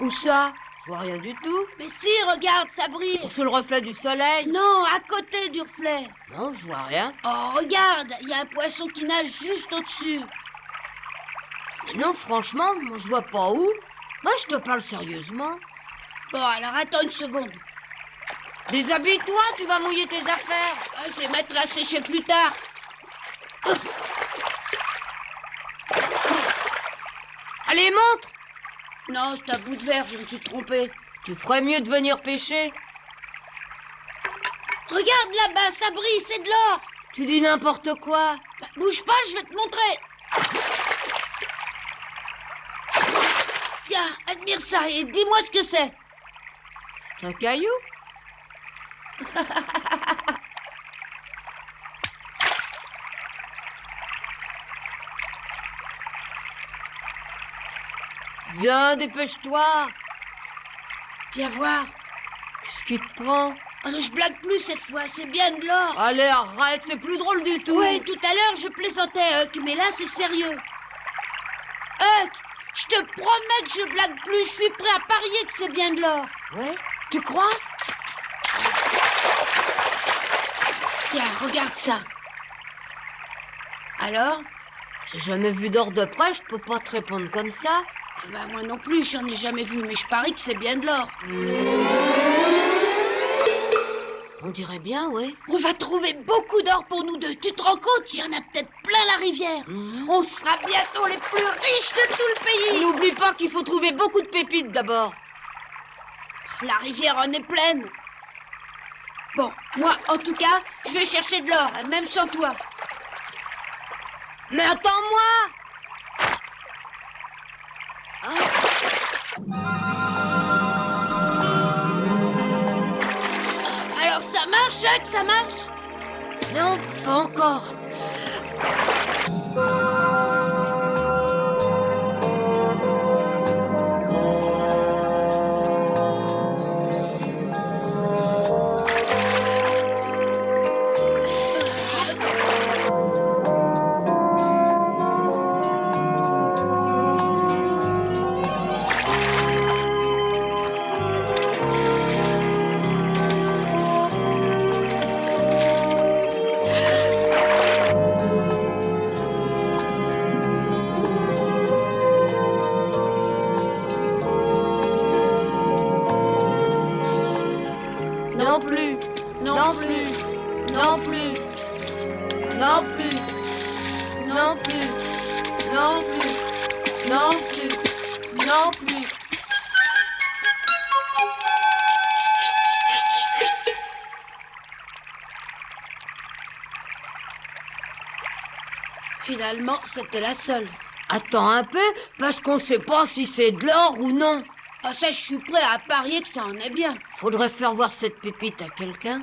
Où ça? Je vois rien du tout. Mais si, regarde, ça brille. Sous le reflet du soleil? Non, à côté du reflet. Non, je vois rien. Oh, regarde, il y a un poisson qui nage juste au-dessus. Mais non, franchement, moi je vois pas où. Moi je te parle sérieusement. Bon, alors attends une seconde. Déshabille-toi, tu vas mouiller tes affaires. Ah, je les mettrai à sécher plus tard. Ouf. Allez, montre. Non, c'est un bout de verre, je me suis trompée. Tu ferais mieux de venir pêcher. Regarde là-bas, ça brille, c'est de l'or. Tu dis n'importe quoi. Bah, bouge pas, je vais te montrer. Tiens, admire ça et dis-moi ce que c'est. C'est un caillou. Viens, dépêche-toi. Viens voir. Qu'est-ce qui te prend? Oh non, je blague plus cette fois, c'est bien de l'or. Allez, arrête, c'est plus drôle du tout. Ouais, tout à l'heure je plaisantais, Huck, mais là c'est sérieux. Huck, je te promets que je blague plus, je suis prêt à parier que c'est bien de l'or. Ouais? Tu crois? Tiens, regarde ça. Alors? J'ai jamais vu d'or de près, je peux pas te répondre comme ça. Bah moi non plus, j'en ai jamais vu, mais je parie que c'est bien de l'or. On dirait bien, ouais. On va trouver beaucoup d'or pour nous deux. Tu te rends compte? Il y en a peut-être plein la rivière. On sera bientôt les plus riches de tout le pays. N'oublie pas qu'il faut trouver beaucoup de pépites d'abord. La rivière en est pleine. Bon, moi, en tout cas, je vais chercher de l'or, même sans toi. Mais attends-moi! Alors ça marche, Huck, ça marche? Non, pas encore. Non plus, non plus, non plus, non plus, non plus, non plus, non plus, non plus. Finalement, c'était la seule. Attends un peu, parce qu'on sait pas si c'est de l'or ou non. Ah ça, je suis prêt à parier que ça en est bien. Faudrait faire voir cette pépite à quelqu'un.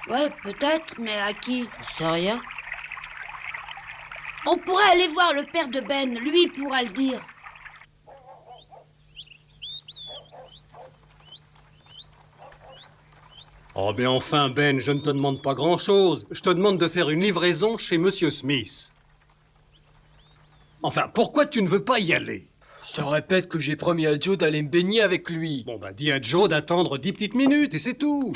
Ouais, peut-être, mais à qui? Je sais rien. On pourrait aller voir le père de Ben, lui pourra le dire. Oh, mais enfin, Ben, je ne te demande pas grand-chose. Je te demande de faire une livraison chez Monsieur Smith. Enfin, pourquoi tu ne veux pas y aller? Je te répète que j'ai promis à Joe d'aller me baigner avec lui. Bon, bah, dis à Joe d'attendre 10 petites minutes et c'est tout.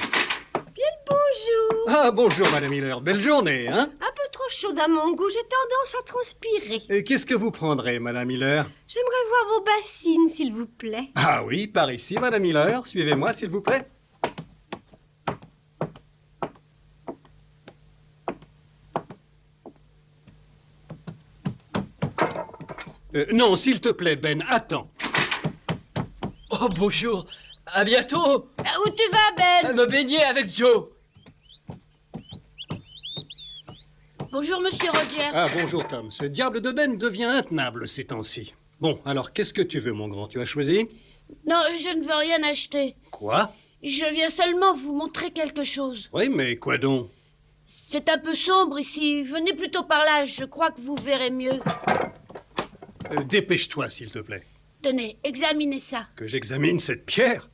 Bonjour. Ah, bonjour, Madame Miller. Belle journée, hein? Un peu trop chaude à mon goût, j'ai tendance à transpirer. Et qu'est-ce que vous prendrez, Madame Miller? J'aimerais voir vos bassines, s'il vous plaît. Ah oui, par ici, Madame Miller. Suivez-moi, s'il vous plaît. Non, s'il te plaît, Ben, attends. Oh, bonjour. À bientôt. Où tu vas, Ben? Me baigner avec Joe. Bonjour, Monsieur Rogers. Ah, bonjour, Tom. Ce diable de Ben devient intenable ces temps-ci. Bon, alors, qu'est-ce que tu veux, mon grand? Tu as choisi? Non, je ne veux rien acheter. Quoi? Je viens seulement vous montrer quelque chose. Oui, mais quoi donc? C'est un peu sombre ici. Venez plutôt par là, je crois que vous verrez mieux. Dépêche-toi, s'il te plaît. Tenez, examinez ça. Que j'examine cette pierre?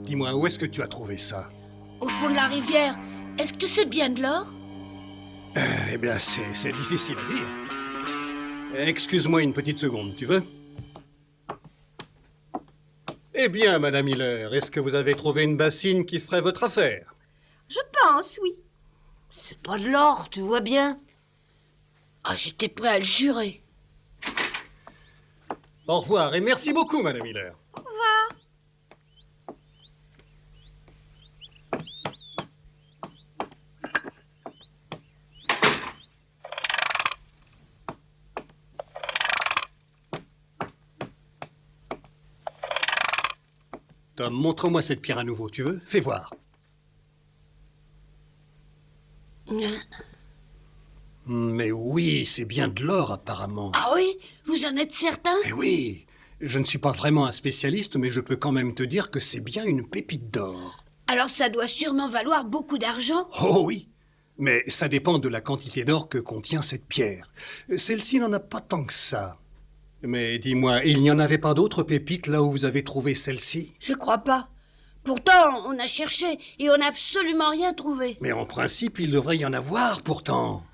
Dis-moi, où est-ce que tu as trouvé ça? Au fond de la rivière. Est-ce que c'est bien de l'or? Eh bien, c'est difficile à dire. Excuse-moi une petite seconde, tu veux? Eh bien, Madame Miller, est-ce que vous avez trouvé une bassine qui ferait votre affaire? Je pense, oui. C'est pas de l'or, tu vois bien. Ah, j'étais prêt à le jurer. Au revoir et merci beaucoup, Madame Miller. Au revoir. Tom, montre-moi cette pierre à nouveau, tu veux? Fais voir. Mais oui, c'est bien de l'or, apparemment. Ah oui? Vous en êtes certain? Mais oui, je ne suis pas vraiment un spécialiste, mais je peux quand même te dire que c'est bien une pépite d'or. Alors ça doit sûrement valoir beaucoup d'argent. Oh oui, mais ça dépend de la quantité d'or que contient cette pierre. Celle-ci n'en a pas tant que ça. Mais dis-moi, il n'y en avait pas d'autres pépites là où vous avez trouvé celle-ci? Je crois pas. Pourtant, on a cherché et on n'a absolument rien trouvé. Mais en principe, il devrait y en avoir pourtant.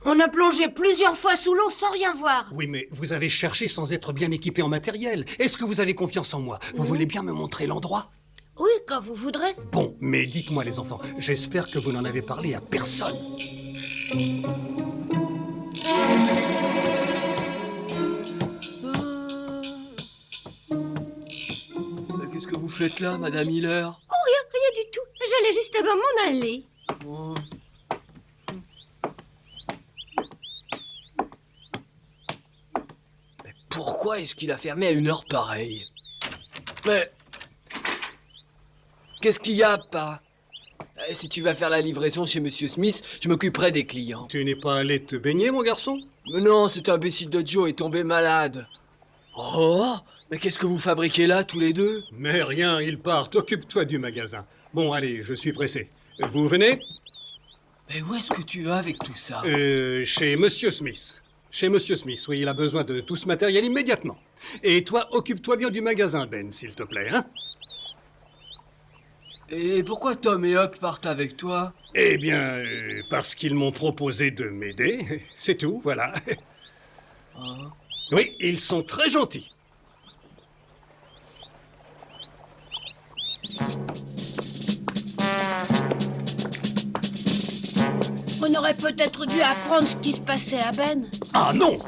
On a plongé plusieurs fois sous l'eau sans rien voir. Oui, mais vous avez cherché sans être bien équipé en matériel. Est-ce que vous avez confiance en moi? Vous voulez bien me montrer l'endroit? Oui, quand vous voudrez. Bon, mais dites-moi les enfants, j'espère que vous n'en avez parlé à personne. Qu'est-ce que vous faites là, Madame Miller? Oh, rien du tout. J'allais justement m'en aller. Oh. Mais pourquoi est-ce qu'il a fermé à une heure pareille? Mais... Qu'est-ce qu'il y a, pas? Si tu vas faire la livraison chez Monsieur Smith, je m'occuperai des clients. Tu n'es pas allé te baigner, mon garçon? Mais non, cet imbécile de Joe est tombé malade. Oh, mais qu'est-ce que vous fabriquez là, tous les deux? Mais rien, il part. Occupe-toi du magasin. Bon, allez, je suis pressé. Vous venez? Mais où est-ce que tu vas avec tout ça? Chez Monsieur Smith. Chez Monsieur Smith, oui, il a besoin de tout ce matériel immédiatement. Et toi, occupe-toi bien du magasin, Ben, s'il te plaît, hein? Et pourquoi Tom et Huck partent avec toi? Eh bien, parce qu'ils m'ont proposé de m'aider. C'est tout, voilà. Ah. Oui, ils sont très gentils. On aurait peut-être dû apprendre ce qui se passait à Ben. Ah non!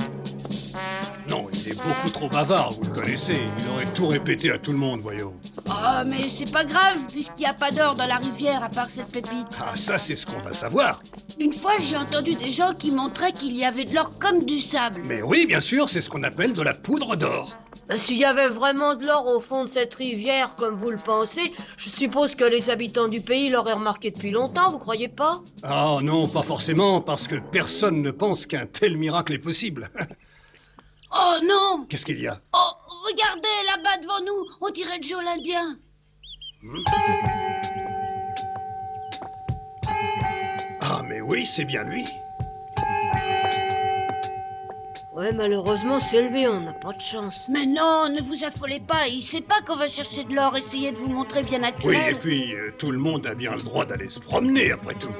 Non, il est beaucoup trop bavard, vous le connaissez. Il aurait tout répété à tout le monde, voyons. Ah, mais c'est pas grave, puisqu'il n'y a pas d'or dans la rivière à part cette pépite. Ah, ça, c'est ce qu'on va savoir. Une fois, j'ai entendu des gens qui montraient qu'il y avait de l'or comme du sable. Mais oui, bien sûr, c'est ce qu'on appelle de la poudre d'or. Ben, s'il y avait vraiment de l'or au fond de cette rivière, comme vous le pensez, je suppose que les habitants du pays l'auraient remarqué depuis longtemps, vous croyez pas? Ah non, pas forcément, parce que personne ne pense qu'un tel miracle est possible. Oh non! Qu'est-ce qu'il y a? Oh, regardez, là-bas devant nous, on dirait Joe l'Indien. Ah, mais oui, c'est bien lui. Ouais, malheureusement, c'est lui, on n'a pas de chance. Mais non, ne vous affolez pas, il sait pas qu'on va chercher de l'or, essayez de vous montrer bien Oui, naturel. et puis, tout le monde a bien le droit d'aller se promener, après tout.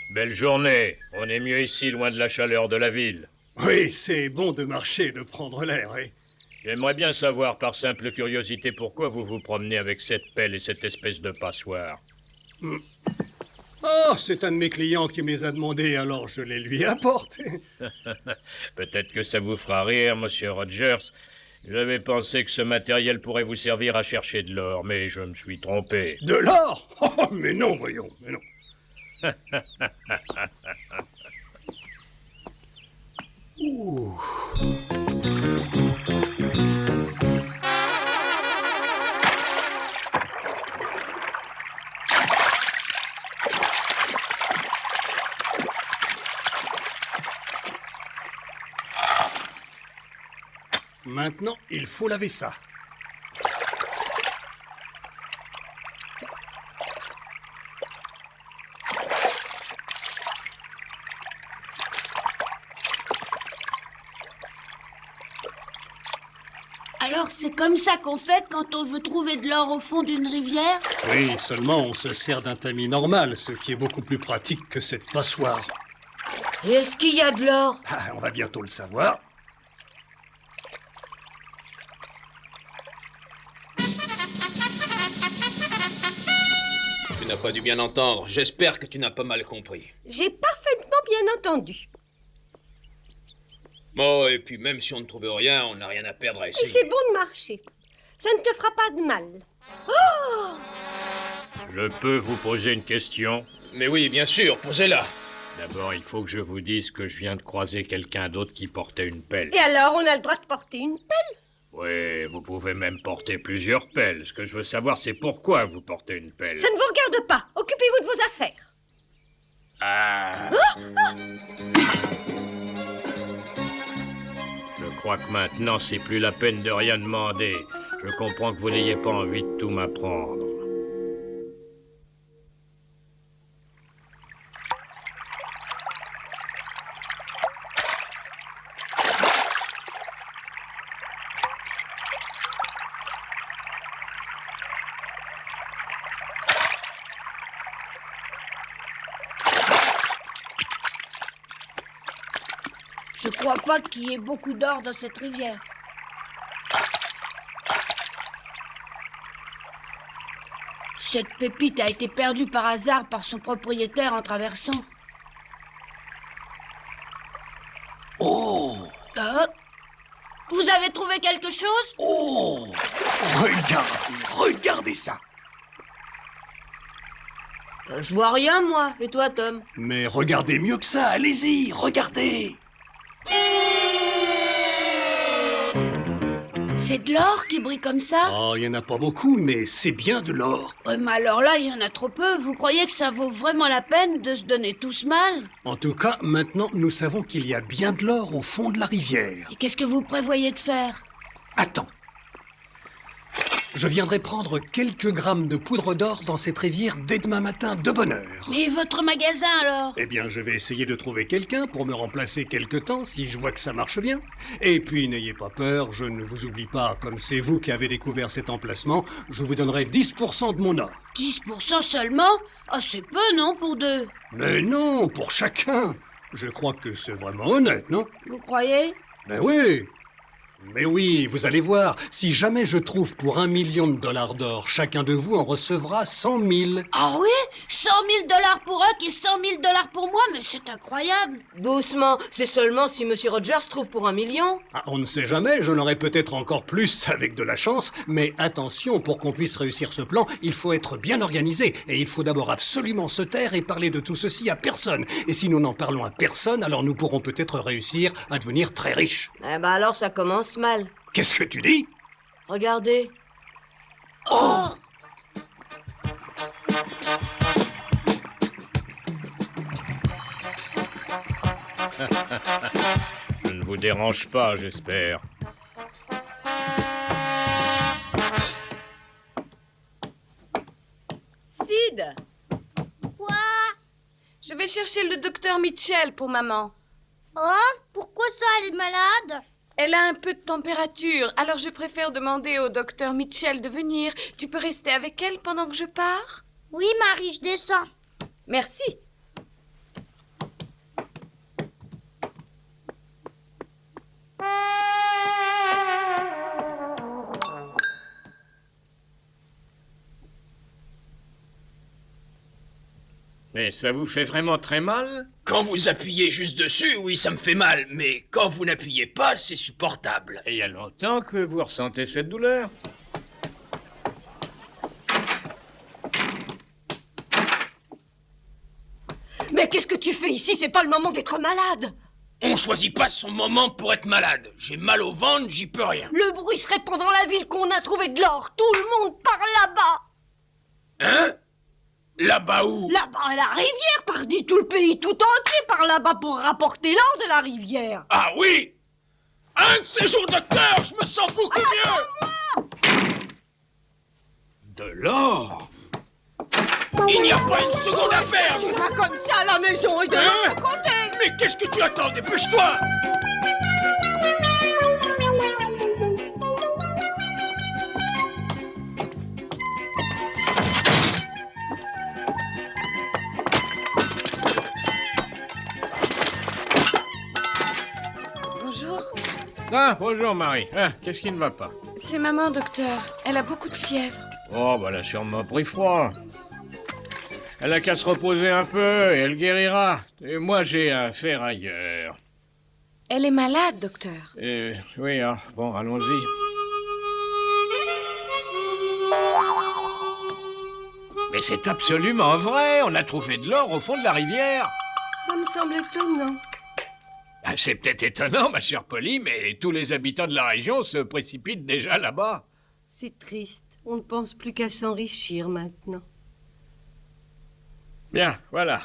Belle journée. On est mieux ici, loin de la chaleur de la ville. Oui, c'est bon de marcher, de prendre l'air, oui. J'aimerais bien savoir, par simple curiosité, pourquoi vous vous promenez avec cette pelle et cette espèce de passoire. Oh, c'est un de mes clients qui me les a demandés, alors je les lui apporte. Peut-être que ça vous fera rire, monsieur Rogers. J'avais pensé que ce matériel pourrait vous servir à chercher de l'or, mais je me suis trompé. De l'or? Oh, mais non, voyons, mais non. Ouh. Maintenant, il faut laver ça. Alors c'est comme ça qu'on fait quand on veut trouver de l'or au fond d'une rivière? Oui, seulement on se sert d'un tamis normal, ce qui est beaucoup plus pratique que cette passoire. Et est-ce qu'il y a de l'or? Ah, on va bientôt le savoir. Tu n'as pas dû bien entendre. J'espère que tu n'as pas mal compris. J'ai parfaitement bien entendu. Oh, et puis même si on ne trouve rien, on n'a rien à perdre à Et essayer. c'est bon de marcher. Ça ne te fera pas de mal. Je peux vous poser une question? Mais oui, bien sûr, posez-la. D'abord, il faut que je vous dise que je viens de croiser quelqu'un d'autre qui portait une pelle. Et alors, on a le droit de porter une pelle? Oui, vous pouvez même porter plusieurs pelles. Ce que je veux savoir, c'est pourquoi vous portez une pelle. Ça ne vous regarde pas. Occupez-vous de vos affaires. Ah. Je crois que maintenant, c'est plus la peine de rien demander. Je comprends que vous n'ayez pas envie de tout m'apprendre. Je crois pas qu'il y ait beaucoup d'or dans cette rivière. Cette pépite a été perdue par hasard par son propriétaire en traversant. Oh! Vous avez trouvé quelque chose? Oh! Regardez ça! Je vois rien, moi. Et toi, Tom? Mais regardez mieux que ça, allez-y, regardez! C'est de l'or qui brille comme ça? Oh, il n'y en a pas beaucoup, mais c'est bien de l'or. Ouais, mais alors là, il y en a trop peu. Vous croyez que ça vaut vraiment la peine de se donner tout ce mal? En tout cas, maintenant, nous savons qu'il y a bien de l'or au fond de la rivière. Et qu'est-ce que vous prévoyez de faire? Attends. Je viendrai prendre quelques grammes de poudre d'or dans cette rivière dès demain matin de bonne heure. Mais votre magasin alors? Eh bien, je vais essayer de trouver quelqu'un pour me remplacer quelque temps si je vois que ça marche bien. Et puis, n'ayez pas peur, je ne vous oublie pas. Comme c'est vous qui avez découvert cet emplacement, je vous donnerai 10% de mon or. 10% seulement? Ah, c'est peu, non, pour deux? Mais non, pour chacun. Je crois que c'est vraiment honnête, non? Vous croyez? Ben oui. Mais oui, vous allez voir, si jamais je trouve pour 1 million de dollars d'or, chacun de vous en recevra 100 000. Ah oui? 100 000 $ pour eux et 100 000 $ pour moi? Mais c'est incroyable! Doucement, c'est seulement si Monsieur Rogers trouve pour 1 million. Ah, on ne sait jamais, je l'aurai peut-être encore plus avec de la chance, mais attention, pour qu'on puisse réussir ce plan, il faut être bien organisé, et il faut d'abord absolument se taire et parler de tout ceci à personne. Et si nous n'en parlons à personne, alors nous pourrons peut-être réussir à devenir très riches. Eh ben alors ça commence mal. Qu'est-ce que tu dis? Regardez. Oh! Je ne vous dérange pas, j'espère. Sid, Quoi? je vais chercher le docteur Mitchell pour maman. Oh? Pourquoi ça, elle est malade? Elle a un peu de température, alors je préfère demander au docteur Mitchell de venir. Tu peux rester avec elle pendant que je pars? Oui, Marie, je descends. Merci. Mais ça vous fait vraiment très mal? Quand vous appuyez juste dessus, oui, ça me fait mal. Mais quand vous n'appuyez pas, c'est supportable. Et il y a longtemps que vous ressentez cette douleur? Mais qu'est-ce que tu fais ici? C'est pas le moment d'être malade. On choisit pas son moment pour être malade. J'ai mal au ventre, j'y peux rien. Le bruit se répand dans la ville qu'on a trouvé de l'or. Tout le monde par là-bas. Hein? Là-bas où? Là-bas à la rivière, pardi tout le pays tout entier par là-bas pour rapporter l'or de la rivière. Ah oui? Un de ces jours, docteur, je me sens beaucoup mieux. De l'or? Il n'y a pas une seconde à perdre. Pas comme ça à la maison et de Hein? l'autre côté. Mais qu'est-ce que tu attends? Dépêche-toi. Bonjour. Ah, bonjour Marie. Ah, qu'est-ce qui ne va pas? C'est maman, docteur. Elle a beaucoup de fièvre. Oh, bah elle a sûrement pris froid. Elle a qu'à se reposer un peu et elle guérira. Et moi, j'ai affaire ailleurs. Elle est malade, docteur. Oui, ah, bon, allons-y. Mais c'est absolument vrai. On a trouvé de l'or au fond de la rivière. Ça me semble étonnant. Ah, c'est peut-être étonnant, ma chère Polly, mais tous les habitants de la région se précipitent déjà là-bas. C'est triste. On ne pense plus qu'à s'enrichir maintenant. Bien, voilà.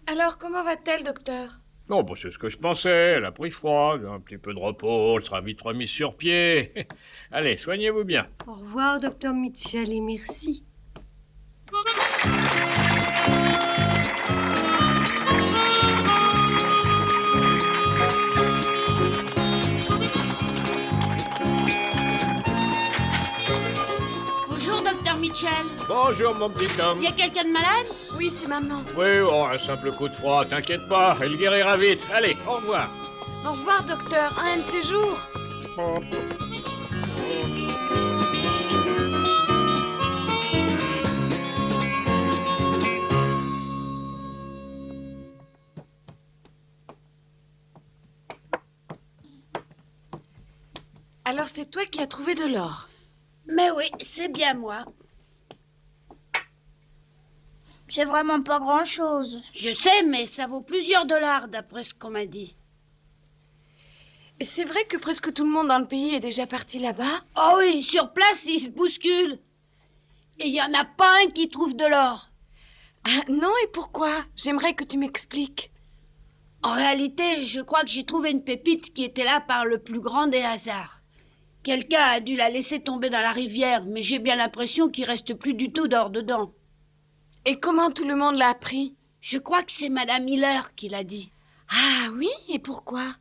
Alors, comment va-t-elle, docteur? Oh, bah, c'est ce que je pensais. Elle a pris froid. Un petit peu de repos. Elle sera vite remise sur pied. Allez, soignez-vous bien. Au revoir, docteur Mitchell, et merci. Bonjour, docteur Mitchell. Bonjour, mon petit homme. Y a quelqu'un de malade? Oui, c'est maman. Oui, oh, un simple coup de froid. T'inquiète pas. Elle guérira vite. Allez, au revoir. Au revoir, docteur. Un de ces jours. Alors, c'est toi qui as trouvé de l'or. Mais oui, c'est bien moi. C'est vraiment pas grand-chose. Je sais, mais ça vaut plusieurs dollars d'après ce qu'on m'a dit. C'est vrai que presque tout le monde dans le pays est déjà parti là-bas? Oh oui, sur place, ils se bousculent. Et il n'y en a pas un qui trouve de l'or. Ah, non, et pourquoi? J'aimerais que tu m'expliques. En réalité, je crois que j'ai trouvé une pépite qui était là par le plus grand des hasards. Quelqu'un a dû la laisser tomber dans la rivière, mais j'ai bien l'impression qu'il reste plus du tout d'or dedans. Et comment tout le monde l'a appris? Je crois que c'est Madame Miller qui l'a dit. Ah oui, et pourquoi?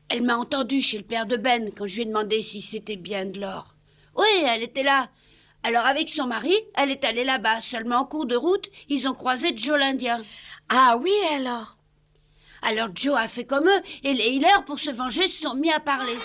Elle m'a entendu chez le père de Ben quand je lui ai demandé si c'était bien de l'or. Oui, elle était là. Alors avec son mari, elle est allée là-bas. Seulement en cours de route, ils ont croisé Joe l'Indien. Ah oui, alors? Alors Joe a fait comme eux et les healers, pour se venger, se sont mis à parler.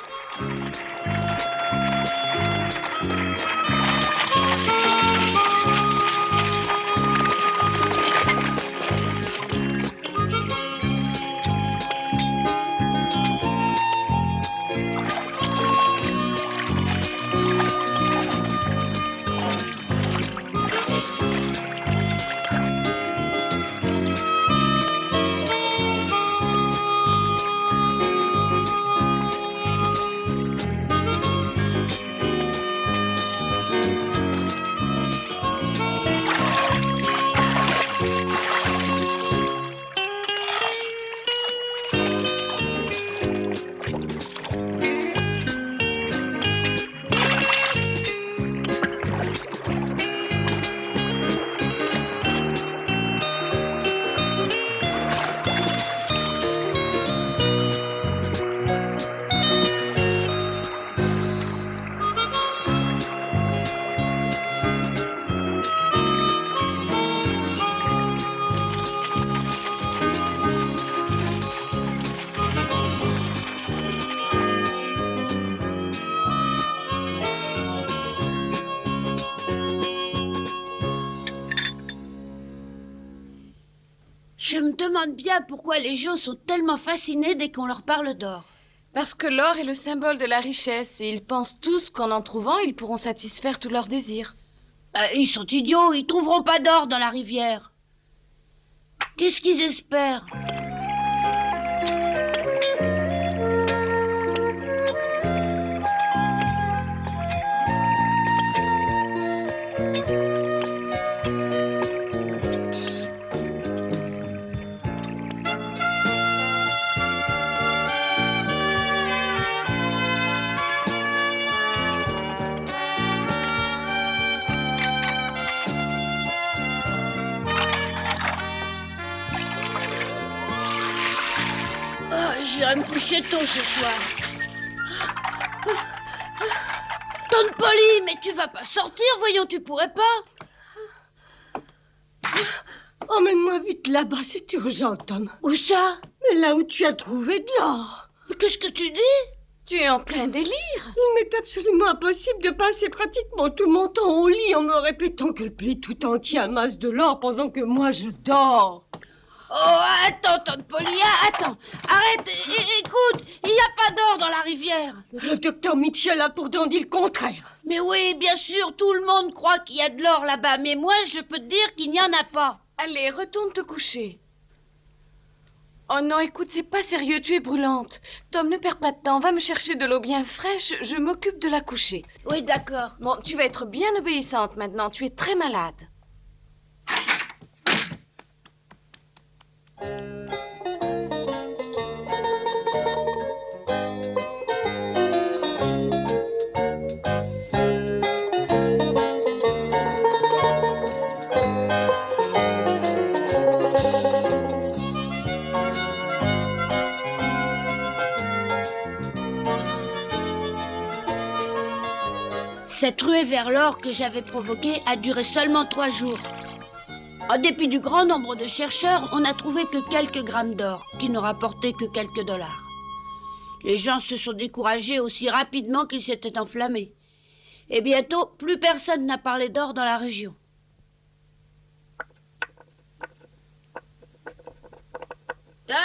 Je me demande bien pourquoi les gens sont tellement fascinés dès qu'on leur parle d'or. Parce que l'or est le symbole de la richesse et ils pensent tous qu'en en trouvant, ils pourront satisfaire tous leurs désirs. Ils sont idiots, ils trouveront pas d'or dans la rivière. Qu'est-ce qu'ils espèrent? j'irai me coucher tôt ce soir. Tante Polly, mais tu vas pas sortir, voyons, tu pourrais pas. Emmène-moi vite là-bas, c'est urgent, Tom. Où ça? Mais là où tu as trouvé de l'or. Mais qu'est-ce que tu dis? Tu es en plein délire. Il m'est absolument impossible de passer pratiquement tout mon temps au lit en me répétant que le pays tout entier amasse de l'or pendant que moi je dors. Oh, attends, Tante Polly, attends. Arrête, écoute, il n'y a pas d'or dans la rivière. Le docteur Mitchell a pourtant dit le contraire. Mais oui, bien sûr, tout le monde croit qu'il y a de l'or là-bas, mais moi, je peux te dire qu'il n'y en a pas. Allez, retourne te coucher. Oh non, écoute, c'est pas sérieux, tu es brûlante. Tom, ne perds pas de temps, va me chercher de l'eau bien fraîche, je m'occupe de la coucher. Oui, d'accord. Bon, tu vas être bien obéissante maintenant, tu es très malade. Cette ruée vers l'or que j'avais provoquée a duré seulement 3 jours. En dépit du grand nombre de chercheurs, on n'a trouvé que quelques grammes d'or, qui ne rapportaient que quelques dollars. Les gens se sont découragés aussi rapidement qu'ils s'étaient enflammés. Et bientôt, plus personne n'a parlé d'or dans la région. Tom,